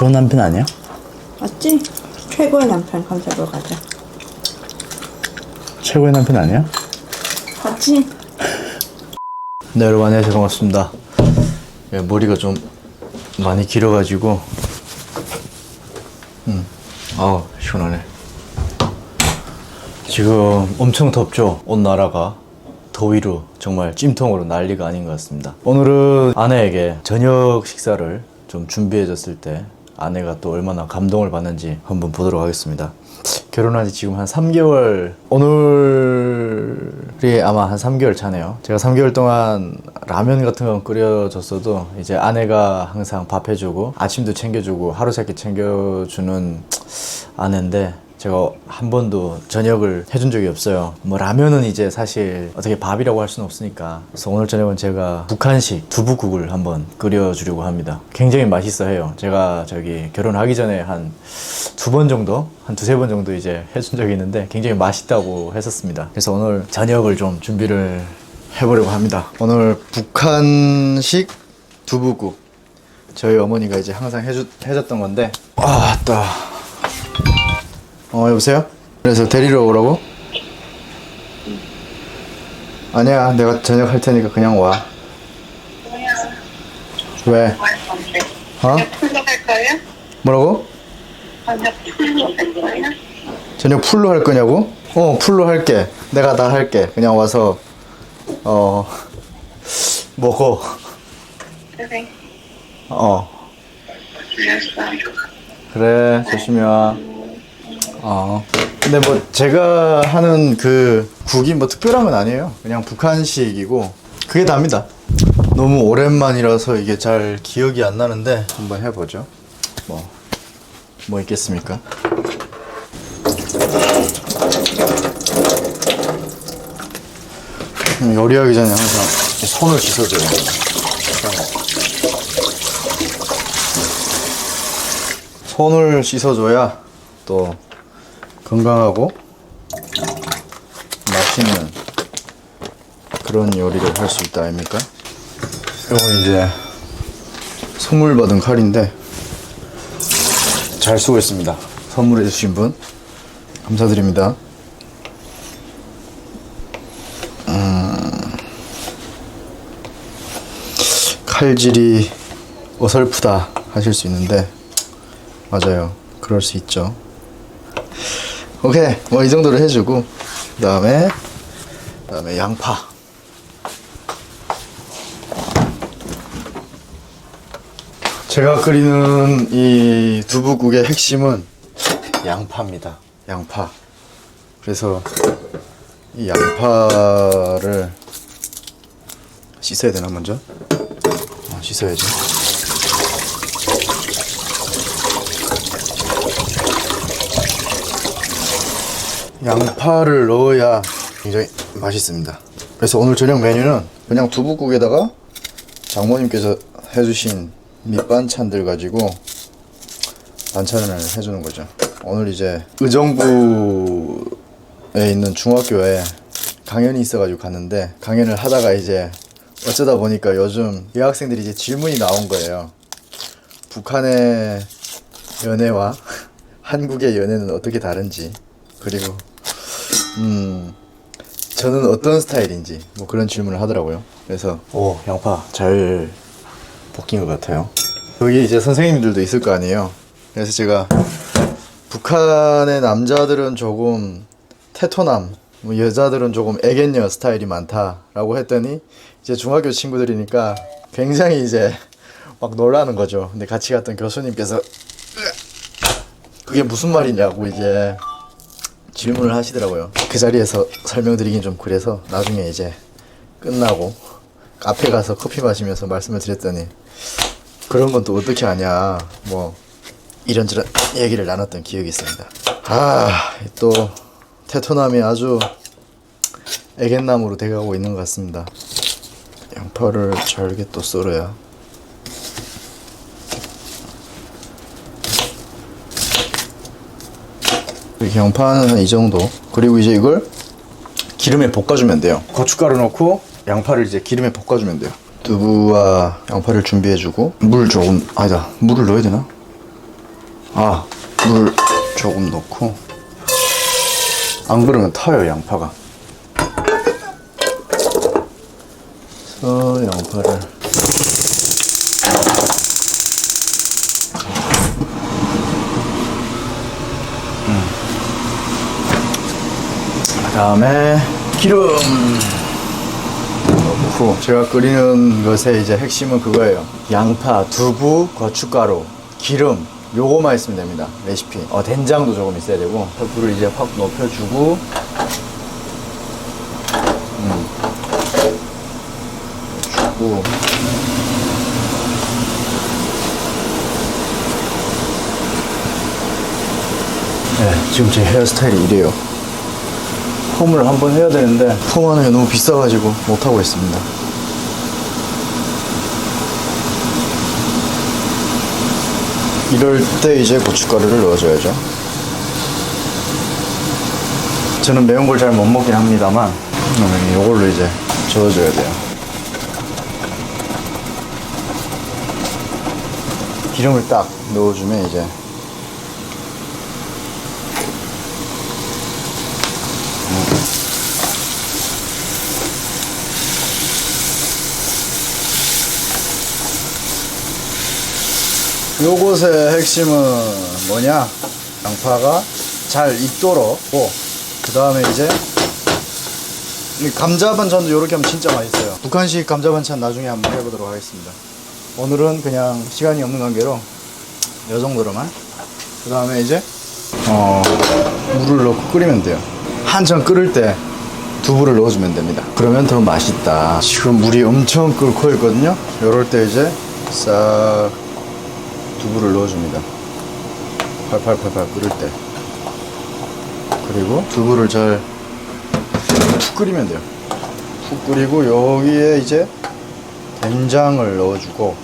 좋은 남편 아니야? 맞지? 최고의 남편 컨셉으로 가자. 최고의 남편 아니야? 맞지? 네, 여러분 안녕하세요. 반갑습니다. 머리가 좀 많이 길어가지고 아우 시원하네. 지금 엄청 덥죠? 온 나라가 더위로 정말 찜통으로 난리가 아닌 것 같습니다. 오늘은 아내에게 저녁 식사를 좀 준비해 줬을 때 아내가 또 얼마나 감동을 받는지 한번 보도록 하겠습니다. 결혼한 지 지금 한 3개월, 오늘이 아마 한 3개월 차네요. 제가 3개월 동안 라면 같은 건 끓여줬어도 이제 아내가 항상 밥 해주고 아침도 챙겨주고 하루 세끼 챙겨주는 아내인데 제가 한 번도 저녁을 해준 적이 없어요. 뭐 라면은 이제 사실 어떻게 밥이라고 할 수는 없으니까. 그래서 오늘 저녁은 제가 북한식 두부국을 한번 끓여주려고 합니다. 굉장히 맛있어 해요. 제가 저기 결혼하기 전에 한 2번 정도, 한 2-3번 정도 이제 해준 적이 있는데 굉장히 맛있다고 했었습니다. 그래서 오늘 저녁을 좀 준비를 해보려고 합니다. 오늘 북한식 두부국. 저희 어머니가 이제 항상 해줬던 건데. 아따. 여보세요? 그래서 데리러 오라고? 아니야, 내가 저녁 할 테니까 그냥 와. 왜? 어? 풀로 할 거예요? 뭐라고? 저녁 풀로 할 거예요? 저녁 풀로 할 거냐고? 풀로 할게. 내가 다 할게. 그냥 와서 먹어. 그래. 알았어. 그래, 조심히 와. 근데 뭐 제가 하는 그 국이 뭐 특별한 건 아니에요. 그냥 북한식이고 그게 답니다. 너무 오랜만이라서 이게 잘 기억이 안 나는데 한번 해보죠. 뭐 있겠습니까? 요리하기 전에 항상 손을 씻어줘요. 손을 씻어줘야 또 건강하고 맛있는 그런 요리를 할 수 있다 아닙니까? 이건 이제 선물 받은 칼인데 잘 쓰고 있습니다. 선물해 주신 분 감사드립니다. 칼질이 어설프다 하실 수 있는데 맞아요. 그럴 수 있죠. 오케이, 뭐 이 정도로 해주고 그다음에 양파. 제가 끓이는 이 두부국의 핵심은 양파입니다. 양파. 그래서 이 양파를 씻어야 되나 먼저? 씻어야지. 양파를 넣어야 굉장히 맛있습니다. 그래서 오늘 저녁 메뉴는 그냥 두부국에다가 장모님께서 해주신 밑반찬들 가지고 반찬을 해주는 거죠. 오늘 이제 의정부에 있는 중학교에 강연이 있어가지고 갔는데 강연을 하다가 이제 어쩌다 보니까 요즘 여학생들이 이제 질문이 나온 거예요. 북한의 연애와 한국의 연애는 어떻게 다른지, 그리고 저는 어떤 스타일인지 뭐 그런 질문을 하더라고요. 그래서 양파 잘 볶인 것 같아요. 여기 이제 선생님들도 있을 거 아니에요. 그래서 제가 북한의 남자들은 조금 테토남, 뭐 여자들은 조금 애견녀 스타일이 많다라고 했더니 이제 중학교 친구들이니까 굉장히 이제 막 놀라는 거죠. 근데 같이 갔던 교수님께서 그게 무슨 말이냐고 이제 질문을 하시더라고요. 그 자리에서 설명드리긴 좀 그래서 나중에 이제 끝나고 카페 가서 커피 마시면서 말씀을 드렸더니 그런 건 또 어떻게 하냐 뭐 이런저런 얘기를 나눴던 기억이 있습니다. 또 테토남이 아주 애견남으로 돼가고 있는 것 같습니다. 양파를 잘게 또 썰어야. 양파는 한 이 정도. 그리고 이제 이걸 기름에 볶아주면 돼요. 고춧가루 넣고 양파를 이제 기름에 볶아주면 돼요. 두부와 양파를 준비해주고 물 조금, 아니다, 물을 넣어야 되나? 아, 물 조금 넣고. 안 그러면 타요, 양파가. 그래서 양파를. 그 다음에 기름 넣고. 제가 끓이는 것의 이제 핵심은 그거예요. 양파, 두부, 고춧가루, 기름, 요거만 있으면 됩니다. 레시피. 된장도 조금 있어야 되고. 불을 이제 확 높여주고. 주고. 네, 지금 제 헤어스타일이 이래요. 펌을 한번 해야 되는데 펌하는 게 너무 비싸가지고 못하고 있습니다. 이럴 때 이제 고춧가루를 넣어줘야죠. 저는 매운 걸 잘 못 먹긴 합니다만 이걸로 이제 저어줘야 돼요. 기름을 딱 넣어주면 이제 요것의 핵심은 뭐냐? 양파가 잘 익도록 그 다음에 이제 이 감자 반찬도 이렇게 하면 진짜 맛있어요. 북한식 감자 반찬 나중에 한번 해보도록 하겠습니다. 오늘은 그냥 시간이 없는 관계로 이 정도로만. 그 다음에 이제 물을 넣고 끓이면 돼요. 한참 끓을 때 두부를 넣어주면 됩니다. 그러면 더 맛있다. 지금 물이 엄청 끓고 있거든요. 이럴 때 이제 싹 두부를 넣어줍니다. 팔팔팔팔 끓을 때. 그리고 두부를 잘 푹 끓이면 돼요. 푹 끓이고 여기에 이제 된장을 넣어주고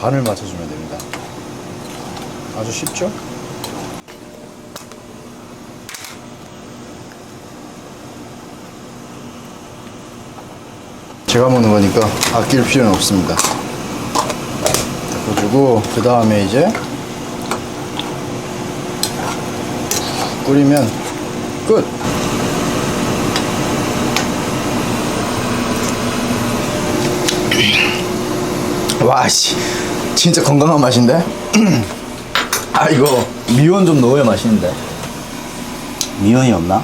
간을 맞춰주면 됩니다. 아주 쉽죠? 제가 먹는 거니까 아낄 필요는 없습니다. 닦아주고 그 다음에 이제 끓이면 끝! 와씨 진짜 건강한 맛인데? 아 이거 미원 좀 넣어야 맛있는데. 미원이 없나?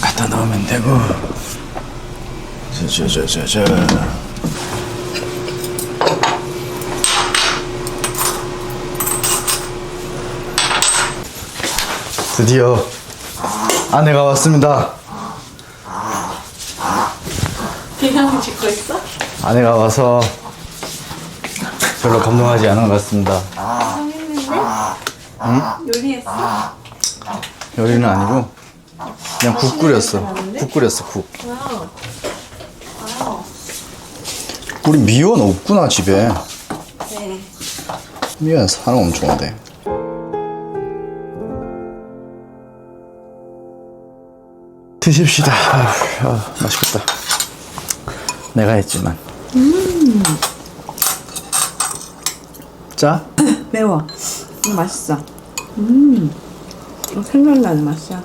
갖다 넣으면 되고. 저. 드디어 아내가 왔습니다. 비상 짓고 있어? 아내가 와서 별로 감동하지 않은 것 같습니다. 성했는데? 응? 요리했어? 요리는 아니고 그냥 국 끓였어. 국 끓였어, 국. 와우. 우리 미원 없구나, 집에. 네. 미원 사람 엄청 많대. 드십시다. 맛있겠다. 내가 했지만. 짜? 매워. 맛있어. 생각나는 맛이야.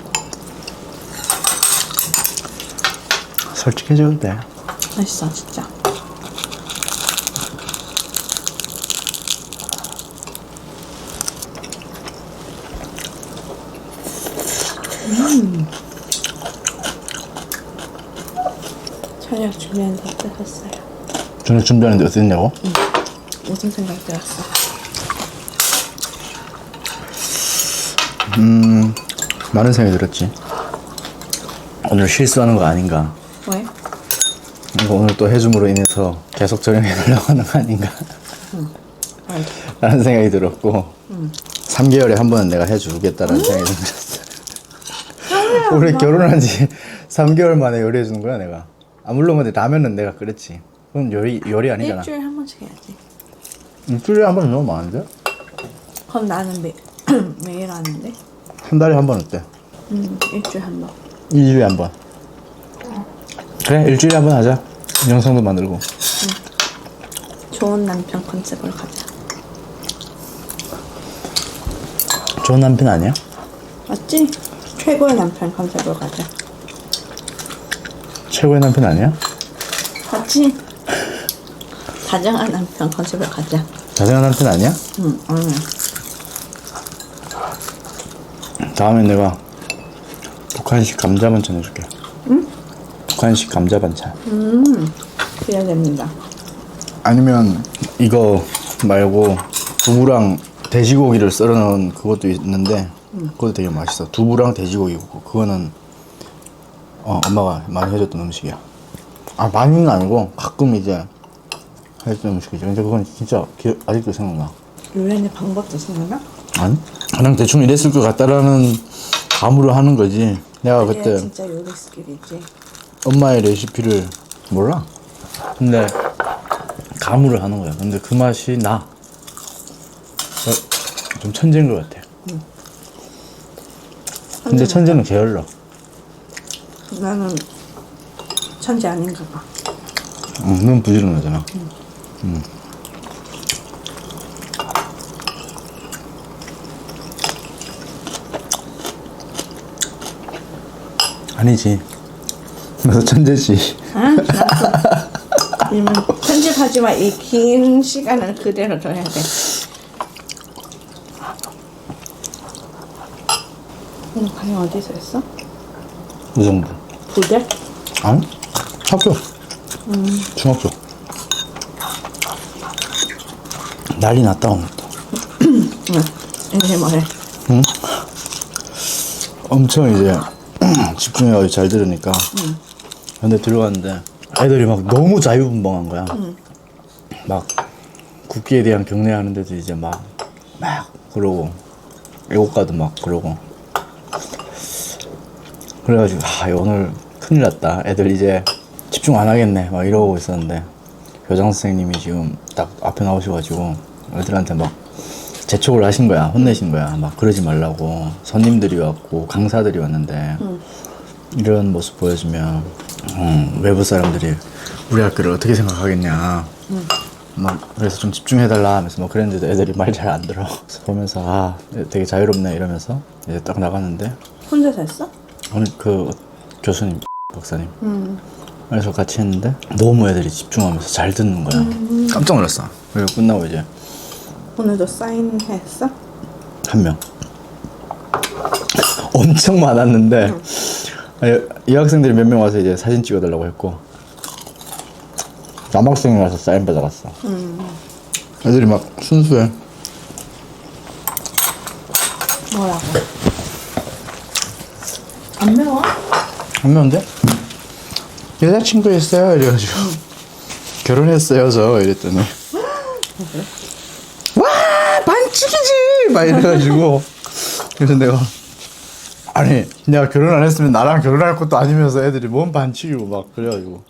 솔직해져도 돼. 맛있어, 진짜. 저녁 준비하는데 어떠셨어요? 저녁 준비하는데 어땠냐고? 무슨 생각 들었어? 많은 생각이 들었지. 오늘 실수하는 거 아닌가? 왜? 이거 오늘 또 해줌으로 인해서 계속 저녁에 놀라고 하는 거 아닌가? 라는 생각이 들었고 3개월에 한 번은 내가 해주겠다라는 생각이 좀 들었어. 우리 결혼한 지 3개월 만에 요리해주는 거야 내가. 아 물론 근데 라면은 내가 끓였지. 그건 요리 아니잖아. 일주일에 한 번씩 해야지. 일주일에 한 번 너무 많은데? 그럼 나는 매일 하는데. 한 달에 한 번 어때? 일주일에 한 번. 일주일에 한 번. 그래, 일주일에 한 번 하자. 영상도 만들고. 좋은 남편 컨셉으로 가자. 좋은 남편 아니야? 맞지? 최고의 남편 컨셉으로 가자. 최고의 남편 아니야? 맞지? 다정한 남편 컨셉으로 가자. 자생한 남편 아니야? 응, 아니야. 다음에 내가 북한식 감자 반찬 해줄게. 응? 북한식 감자 반찬. 기대됩니다. 아니면 이거 말고 두부랑 돼지고기를 썰어 넣은 그것도 있는데 그것도 되게 맛있어. 두부랑 돼지고기고 그거는 엄마가 많이 해줬던 음식이야. 아, 많이는 아니고 가끔 이제 해줬던 음식이지. 근데 그건 진짜 아직도 생각나. 요리하는 방법도 생각나? 아니? 그냥 대충 이랬을 것 같다라는 감으로 하는 거지. 내가 그게 그때 진짜 요리 스킬이지. 엄마의 레시피를 몰라. 근데 감으로 하는 거야. 근데 그 맛이 나. 좀 천재인 것 같아. 근데 천재는 게을러. 나는 천재 아닌가 봐. 눈 부지런하잖아. 아니지. 너도 천재지. 아, 나도. 아니면 편집하지만 이 긴 시간을 그대로 줘야 돼. 오늘 강의 어디서 했어? 우정부. 부대? 아니? 학교. 중학교. 난리 났다 오늘 또. 응. 이제 뭐해? 응? 엄청 이제 집중해가지고 잘 들으니까. 근데 들어갔는데 애들이 막 너무 자유분방한 거야. 막 국기에 대한 경례하는데도 이제 막 그러고 애국가도 막 그러고. 그래가지고 오늘 큰일 났다. 애들 이제 집중 안 하겠네 막 이러고 있었는데 교장 선생님이 지금 딱 앞에 나오셔가지고 애들한테 막 재촉을 하신 거야. 혼내신 거야. 막 그러지 말라고. 손님들이 왔고 강사들이 왔는데 이런 모습 보여주면 외부 사람들이 우리 학교를 어떻게 생각하겠냐. 막 그래서 좀 집중해달라 하면서 막 그랬는데도 애들이 말 잘 안 들어. 그래서 보면서 되게 자유롭네 이러면서 이제 딱 나갔는데 혼자서 했어? 오늘 그 교수님 박사님 그래서 같이 했는데 너무 애들이 집중하면서 잘 듣는 거야. 깜짝 놀랐어. 그리고 끝나고 이제 오늘도 사인했어? 한 명 엄청 많았는데 이 학생들이 몇 명 와서 이제 사진 찍어달라고 했고 남학생이라서 사인 받아갔어. 애들이 막 순수해. 뭐라고? 안 매워? 한 명인데 여자친구 있어요 이래가지고 결혼했어요 저 이랬더니 와 반칙이지 막 이래가지고 그래서 내가 아니 내가 결혼 안 했으면 나랑 결혼할 것도 아니면서 애들이 뭔 반칙이고 막 그래가지고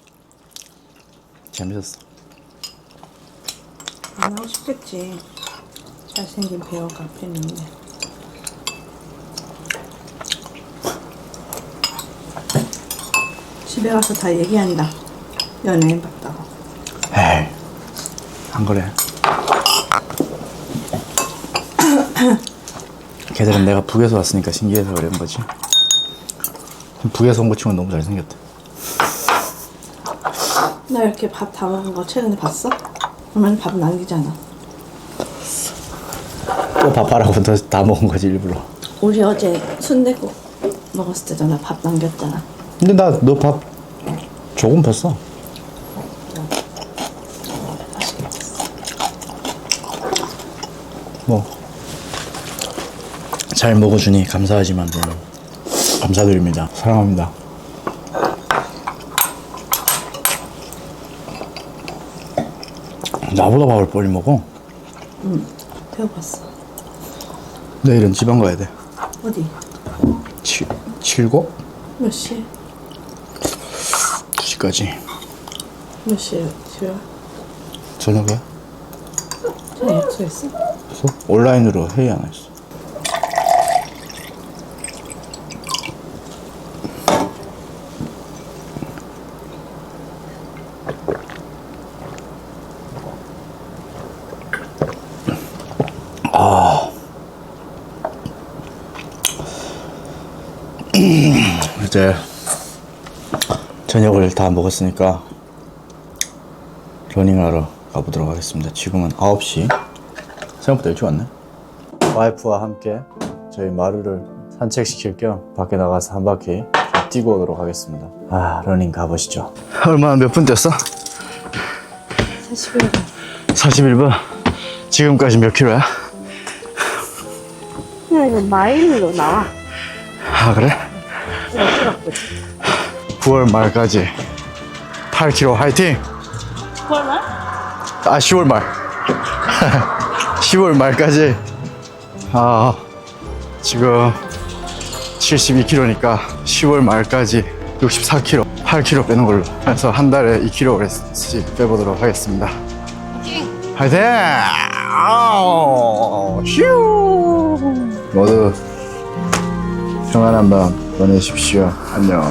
재밌었어. 안 하고 싶겠지. 잘생긴 배우가 앞에 있는데. 집에 가서 다 얘기한다. 연예인 봤다고. 에이 안 그래. 걔들은 내가 북에서 왔으니까 신기해서 그런 거지. 북에서 온 거 치고는 너무 잘생겼다. 나 이렇게 밥 다 먹은 거 최근에 봤어? 그러면 밥 남기잖아. 또 밥하라고 다 먹은 거지 일부러. 우리 어제 순댓국 먹었을 때도 나 밥 남겼잖아. 근데 나 너 밥 조금 폈어. 뭐 잘 먹어주니 감사하지만 저는 감사드립니다. 사랑합니다. 나보다 밥을 빨리 먹어. 배워봤어. 내일은 지방 가야 돼. 어디? 칠곡? 몇 시에? 2시까지. 몇 시에 집에 와? 저녁에? 저녁 약속했어? 그래서 온라인으로 회의 안 했어. 이제 저녁을 다 먹었으니까 러닝하러 가보도록 하겠습니다. 지금은 9시. 생각보다 일찍 왔네. 와이프와 함께 저희 마루를 산책시킬 겸 밖에 나가서 한 바퀴 뛰고 오도록 하겠습니다. 러닝 가보시죠. 얼마나 몇 분 뛰었어? 41분. 41분. 지금까지 몇 킬로야? 그냥 이거 마일로 나와. 그래? 어떻게 바꾸지? 9월 말까지 8km 화이팅! 9월 말? 10월 말. 10월 말까지. 지금 72kg니까 10월 말까지 64kg, 8kg 빼는 걸로 해서 한 달에 2kg씩 빼보도록 하겠습니다. 화이팅! 휴! 모두 평안한 밤 보내십시오. 안녕.